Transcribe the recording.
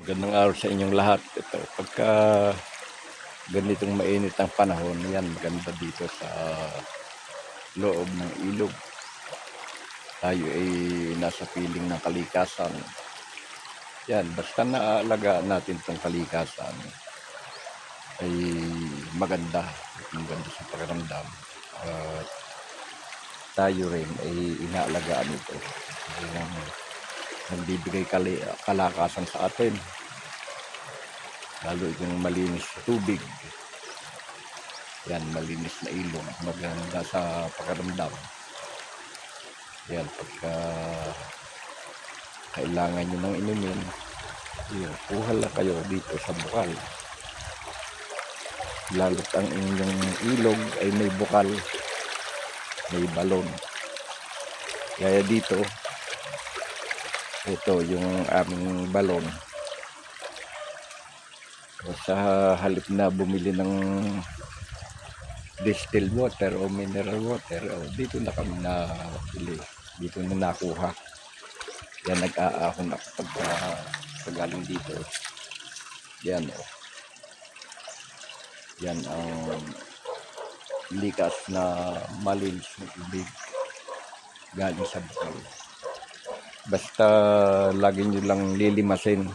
Magandang araw sa inyong lahat. Ito, pagka ganitong mainit ang panahon, yan, maganda dito sa loob ng ilog. Tayo ay nasa piling ng kalikasan. Yan, basta naaalagaan natin itong kalikasan, ay maganda. Maganda sa pakiramdam. At tayo rin ay inaalagaan ito. Yan, nagbibigay kalakasan sa atin. Lalo yung malinis na tubig. Yan, malinis na ilog. Maganda sa pakiramdam. Yan, pagka kailangan nyo ng inumin, yan, kuha lang kayo dito sa bukal. Lalo't ang inyong ilog ay may bukal, may balon. Kaya dito, ito yung aming balon. Sa halip na bumili ng distilled water o mineral water, dito na kami nabili, dito na nakuha. Yan, nag-aahon ako pagaling dito. Yan, yan ang likas na malinis na tubig galing sa bukal. Basta lagi nyo lang lilimasin